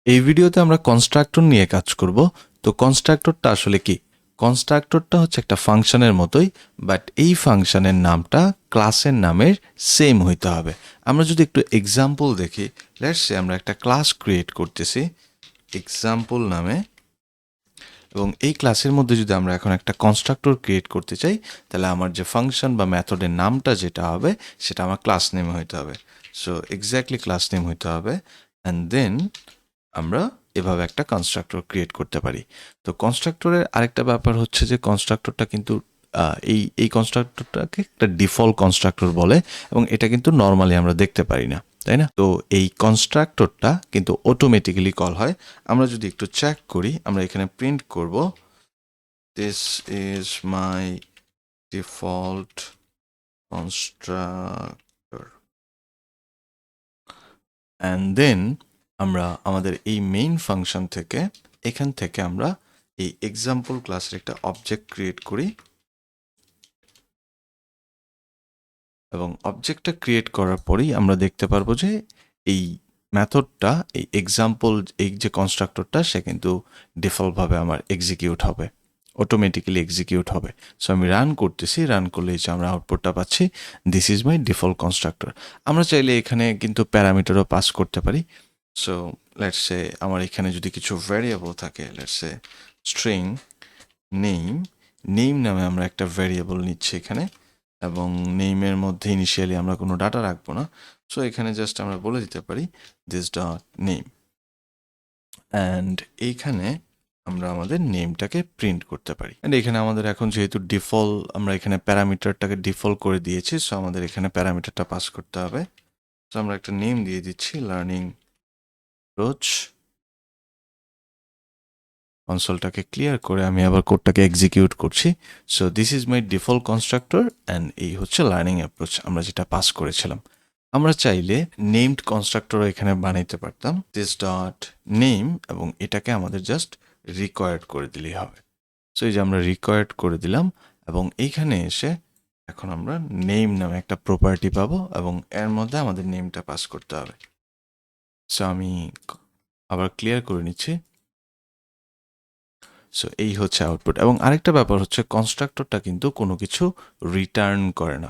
এই ভিডিওতে আমরা কনস্ট্রাক্টর নিয়ে কাজ করব। তো কনস্ট্রাক্টরটা আসলে কি? কনস্ট্রাক্টরটা হচ্ছে একটা ফাংশনের মতোই, বাট এই ফাংশনের নামটা ক্লাসের নামের সেম হইতে হবে। আমরা যদি একটু এক্সাম্পল দেখি, লেটস সে আমরা একটা ক্লাস ক্রিয়েট করতেছি এক্সাম্পল নামে, এবং এই ক্লাসের মধ্যে যদি আমরা এখন একটা কনস্ট্রাক্টর ক্রিয়েট করতে চাই, তাহলে আমার যে ফাংশন বা মেথডের নামটা যেটা হবে সেটা আমার ক্লাস নেম হইতে হবে। সো এক্স্যাক্টলি ক্লাস নেম হইতে হবে, অ্যান্ড দেন আমরা এভাবে একটা কনস্ট্রাক্টর ক্রিয়েট করতে পারি। তো কনস্ট্রাক্টরের আরেকটা ব্যাপার হচ্ছে যে কনস্ট্রাক্টরটা কিন্তু এই কনস্ট্রাক্টরটাকে একটা ডিফল্ট কনস্ট্রাক্টর বলে, এবং এটা কিন্তু নর্মালি আমরা দেখতে পারি না, তাই না? তো এই কনস্ট্রাক্টরটা কিন্তু অটোমেটিক্যালি কল হয়। আমরা যদি একটু চেক করি, আমরা এখানে প্রিন্ট করব this is my default constructor, and then আমরা আমাদের এই মেইন ফাংশন থেকে এখান থেকে আমরা এই এক্সাম্পল ক্লাসের একটা অবজেক্ট ক্রিয়েট করি, এবং অবজেক্টটা ক্রিয়েট করার পরেই আমরা দেখতে পারবো যে এই মেথডটা, এই এক্সাম্পল, এই যে কনস্ট্রাক্টরটা সে কিন্তু ডিফল্টভাবে আমার এক্সিকিউট হবে, অটোমেটিক্যালি এক্সিকিউট হবে। সো আমি রান করতেছি, রান করলে যে আমরা আউটপুটটা পাচ্ছি this is my default constructor. আমরা চাইলে এখানে কিন্তু প্যারামিটারও পাস করতে পারি। সো লেটস সে আমার এখানে যদি কিছু ভ্যারিয়েবল থাকে, let's say string name, name নামে আমরা একটা ভ্যারিয়েবল নিচ্ছি এখানে, এবং নেমের মধ্যে ইনিশিয়ালি আমরা কোনো ডাটা রাখবো না। সো এখানে জাস্ট আমরা বলে দিতে পারি দিস ডট নেম, অ্যান্ড এইখানে আমরা আমাদের নেমটাকে প্রিন্ট করতে পারি। অ্যান্ড এখানে আমাদের এখন যেহেতু ডিফল্ট, আমরা এখানে প্যারামিটারটাকে ডিফল্ট করে দিয়েছি, সো আমাদের এখানে প্যারামিটারটা পাস করতে হবে। সো আমরা একটা নেম দিয়ে দিচ্ছি লার্নিং অ্যাপ্রোচ। কনসোলটাকে ক্লিয়ার করে আমি আবার কোডটাকে এক্সিকিউট করছি। So this is my default constructor, and এই হচ্ছে লার্নিং অ্যাপ্রোচ আমরা যেটা পাস করেছিলাম। আমরা চাইলে নেমড কনস্ট্রাক্টরও এখানে বানাইতে পারতাম, দিস ডট নেম, এবং এটাকে আমাদের জাস্ট রিকোয়ার্ড করে দিলেই হবে। সো এই যে আমরা রিকোয়ার্ড করে দিলাম, এবং এইখানে এসে এখন আমরা নেম নামে একটা প্রপার্টি পাবো, এবং এর মধ্যে আমাদের নেমটা পাস করতে হবে। সো আমি আবার ক্লিয়ার করে নিচ্ছি। সো এই হচ্ছে আউটপুট। এবং আরেকটা ব্যাপার হচ্ছে কনস্ট্রাক্টরটা কিন্তু কোনো কিছু রিটার্ন করে না,